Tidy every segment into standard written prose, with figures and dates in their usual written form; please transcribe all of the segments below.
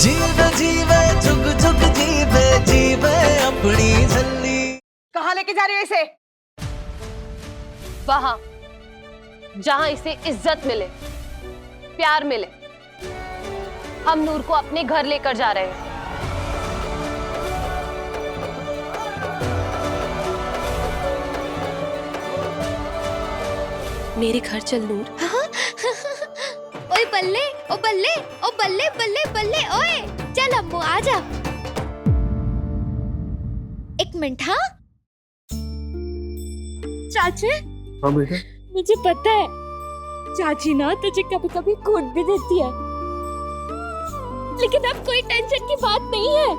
जीवे जीवे जुग जुग जीवे जीवे अपनी झल्ली। कहाँ लेके जा रही हो इसे? वहां जहां इसे इज्जत मिले, प्यार मिले। हम नूर को अपने घर लेकर जा रहे हैं। मेरे घर चल नूर। ओए बल्ले, ओ बल्ले, ओ बल्ले बल्ले बल्ले, ओए चल अम्मू आजा। एक मिनट। हाँ चाची। हाँ बेटा। मुझे पता है चाची ना तुझे कभी कभी कूट भी देती है, लेकिन अब कोई टेंशन की बात नहीं है।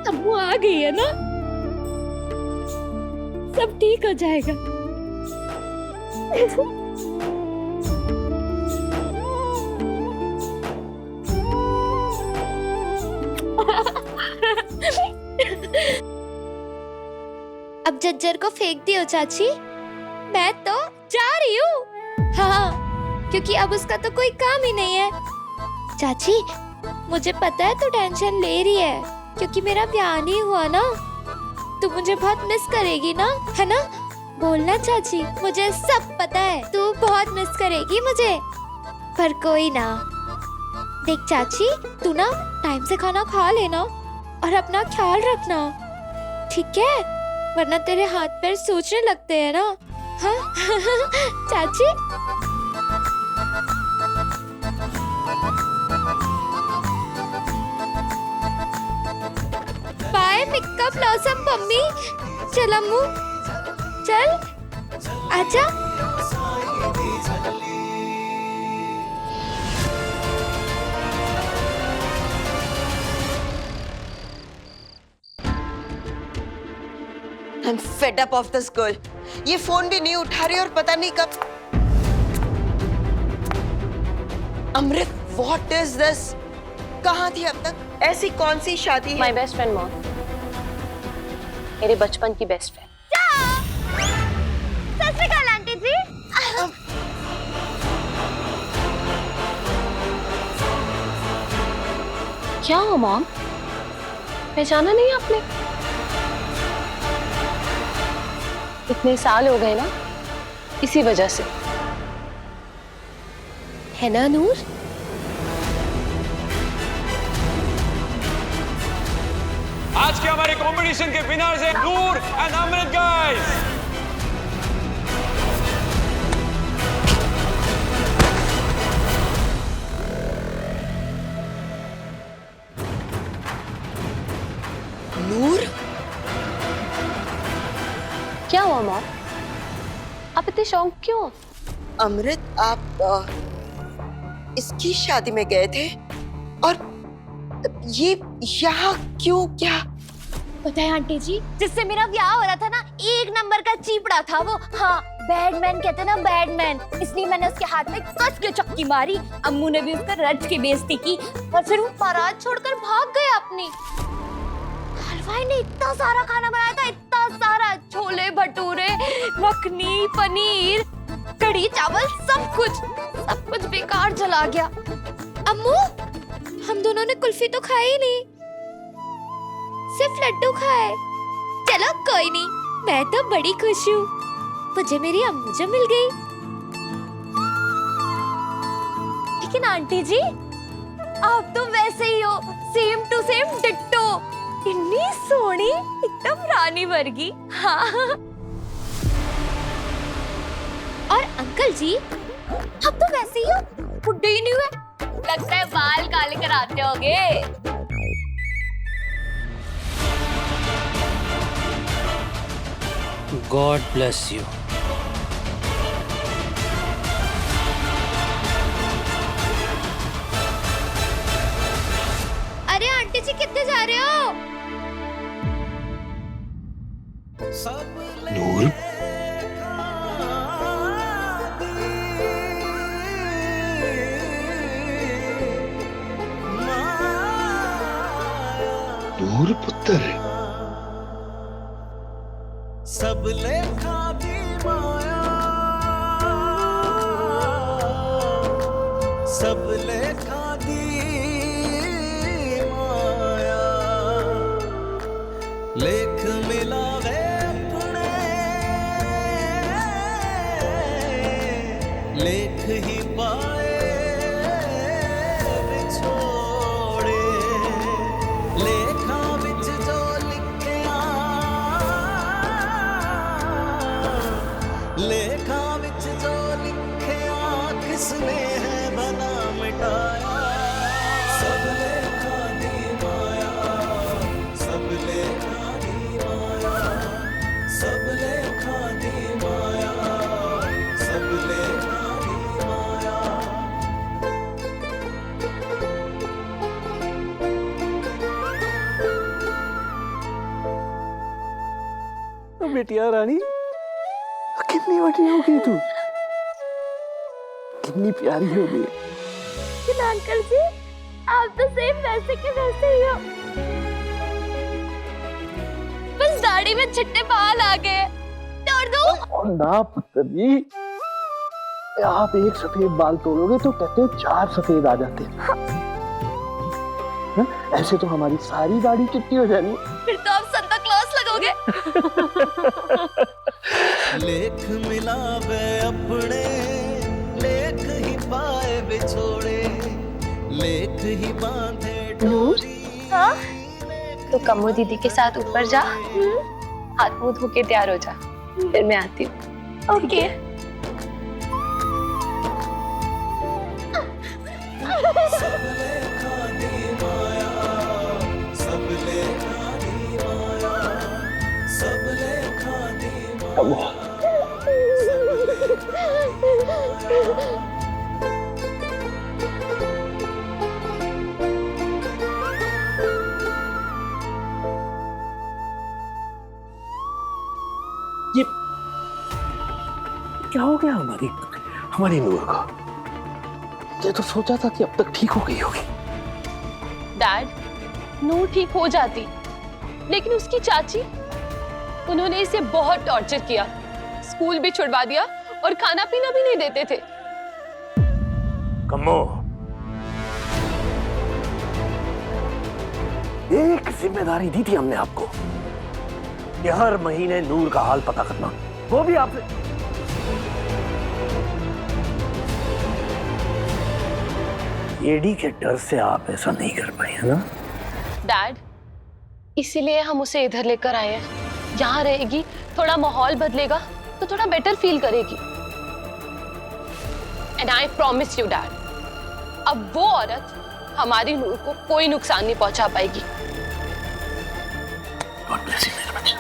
अम्मू आ गई है ना, सब ठीक हो जाएगा। अब जज्जर को फेंक दियो चाची, मैं तो जा रही हूँ। हाँ, क्योंकि अब उसका तो कोई काम ही नहीं है। चाची मुझे पता है तू टेंशन ले रही है, क्योंकि मेरा ब्याह नहीं हुआ ना। तू मुझे बहुत मिस करेगी ना, है ना? बोलना चाची, मुझे सब पता है तू बहुत मिस करेगी मुझे। पर कोई ना, देख चाची तू ना टाइम से खाना खा लेना और अपना ख्याल रखना, ठीक है? वरना तेरे हाथ पैर सूजने लगते हैं ना। हाँ चाची। Bye Mika blossom mummy. चल अम्मू चल, आजा। I'm fed up of this girl. ये फोन भी नहीं उठा रही और पता नहीं कब। अमृत, what is this? कहाँ थी अब तक? ऐसी कौन सी शादी है? माई बेस्ट फ्रेंड मॉम, मेरे बचपन की बेस्ट फ्रेंड। सत श्री अकाल आंटी जी। क्या हो मॉम, पहचाना नहीं आपने? इतने साल हो गए ना, इसी वजह से, है ना नूर? आज के हमारे कंपटीशन के विनर्स हैं नूर एंड अमृत गाइस। नूर, क्या हुआ मॉम, आप इतने शौक क्यों? अमृत, आप इसकी शादी में गए थे और ये यहाँ क्यों? क्या पता है आंटी जी, जिससे मेरा ब्याह हो रहा था ना, एक नंबर का चीपड़ा था वो। हाँ, बैडमैन कहते ना, बैडमैन। इसलिए मैंने उसके हाथ में कस के चक्की मारी। अम्मू ने भी उसका रज के बेइज्जती की और फिर वो बारात छोड़कर भाग गया अपनी। हलवाई ने इतना सारा खाना बनाया था, इतना सारा, छोले भटूरे, मखनी, पनीर, कढ़ी चावल, सब कुछ बेकार चला गया। अम्मू, हम दोनों ने कुल्फी तो खाई ही नहीं, सिर्फ लड्डू खाए। चलो कोई नहीं, मैं तो बड़ी खुश हूँ, मुझे मेरी अम्मू जो मिल गई। लेकिन आंटी जी, आप तो वैसे ही हो, सेम टू सेम डिट्टो। इतनी सोहनी, एकदम रानी वर्गी। हाँ। और अंकल जी, आप तो वैसे ही हो, बुड्ढे ही नहीं हुए। लगता है बाल काले कराते होगे। God bless you. अरे आंटी जी, कितने जा रहे हो? नूर, नूर पुत्र, सब लेखा दी माया, सब लेखा दी लेख मिलावे अपने, लेख ही पाए विछोड़े, लेखा विच जो लिखिया, लेखा विच जो लिखिया किसने है भला मिटाया। सब लेखा दी माया, सब लेखा दी माया, सब लेखा दी माया, सब लेखा दी माया। बेटिया रानी, कितनी बड़ी हो गई तू, कितनी प्यारी हो गई। लेकिन अंकल जी आप तो सेम वैसे के वैसे ही हो, बस दाढ़ी में छिट्टे बाल आ गए। तोड़ दो। और ना पुत्र जी, आप एक सफेद बाल तोड़ोगे तो कहते हैं 4 सफेद आ जाते हैं। ऐसे तो हमारी सारी दाढ़ी चिट्टी हो जानी। फिर तो आप संता क्लॉस लगोगे। लेख मिलावे अपने, लेख ही पाए बिछोड़े, लेख ही बांधे डोरी। हाँ? तो कम्मो दीदी के साथ ऊपर जा, हाथ मुंह धो के तैयार हो जा, फिर मैं आती हूँ। ओके। सब लेखा दी माया, सब लेखा दी माया, सब लेखा दी माया। ये क्या हो गया हमारी नूर को? ये तो सोचा था कि अब तक ठीक हो गई होगी। डैड, नूर ठीक हो जाती, लेकिन उसकी चाची, उन्होंने इसे बहुत टॉर्चर किया, स्कूल भी छुड़वा दिया और खाना पीना भी नहीं देते थे। कम्मो, एक जिम्मेदारी दी थी हमने आपको कि हर महीने नूर का हाल पता करना, वो भी आपने। एडी के डर से आप ऐसा नहीं कर पाए, है ना? डैड, इसीलिए हम उसे इधर लेकर आए हैं। यहाँ रहेगी, थोड़ा माहौल बदलेगा तो थोड़ा बेटर फील करेगी। And I promise you dad, अब वो औरत हमारी नूर को कोई नुकसान नहीं पहुंचा पाएगी। God bless you, मेरा बच्चा।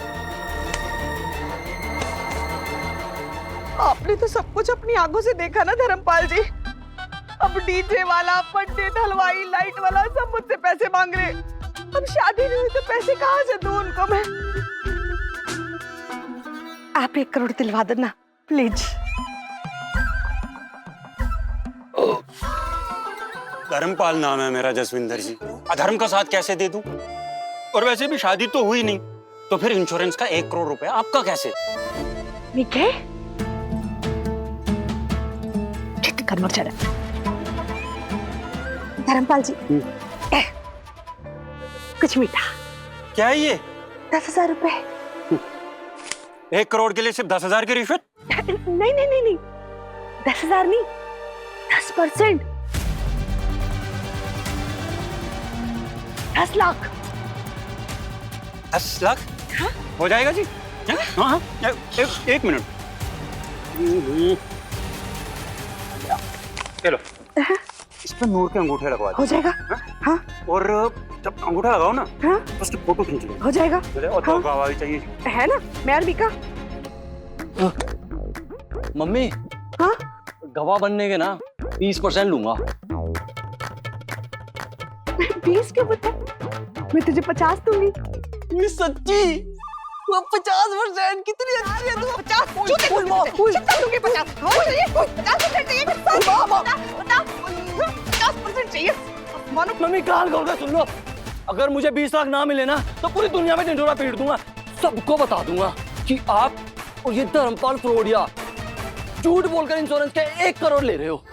आपने तो सब कुछ अपनी आंखों से देखा ना धर्मपाल जी। अब डीजे वाला, पंडित, हलवाई, लाइट वाला सब मुझसे पैसे मांग रहे। अब शादी नहीं हुई तो पैसे कहाँ से दूं उनको मैं? आप 1 करोड़ दिलवा देना प्लीज। धर्मपाल नाम है मेरा जसविंदर जी, अधर्म का साथ कैसे दे दूं? और वैसे भी शादी तो हुई नहीं, तो फिर इंश्योरेंस का 1 करोड़ रुपया आपका कैसे? निके करना चला धर्मपाल जी, कुछ मीठा। क्या है ये? 10,000 रुपए। 1 करोड़ के लिए सिर्फ 10,000 की रिश्वत? नहीं, 10,000 नहीं, 10%। 10 लाख। 10 लाख? हाँ? हो जाएगा जी? हाँ, एक मिनट। चलो, इस पर नूर के अंगूठे लगवा दो। हो जाएगा। हाँ? और जब अंगूठा लगाओ ना, हाँ? तो उसकी फोटो खींच लो। हो जाएगा। और हाँ? गवाही चाहिए है ना, मैं और बीका। मम्मी, हाँ? गवाह बनने के ना 20% लूंगा। 20 क्यों बता? मैं तुझे 50 दूंगी। ये सच्ची? वो 50% कितनी अच्छी है तू। 50 कितना दूंगी? 50 चाहिए, 50% चाहिए। 50% चाहिए। मानो मम्मी काल खोल के सुन लो, अगर मुझे 20 लाख ना मिले ना तो पूरी दुनिया में ढिंढोरा पीट दूंगा, सबको बता दूंगा कि आप और ये धर्मपाल फ्रॉडिया झूठ बोलकर इंश्योरेंस के 1 करोड़ ले रहे हो।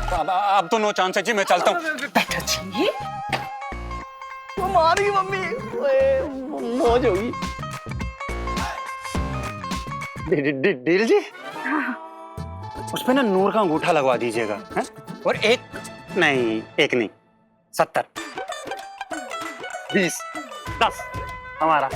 अब तो नो चांस है जी, मैं चलता हूँ। बेटा जी, हमारी मम्मी ओए, मौज होगी। डील जी, उस पे ना नूर का अंगूठा लगवा दीजिएगा, हैं? और एक नहीं 70 20 10 हमारा।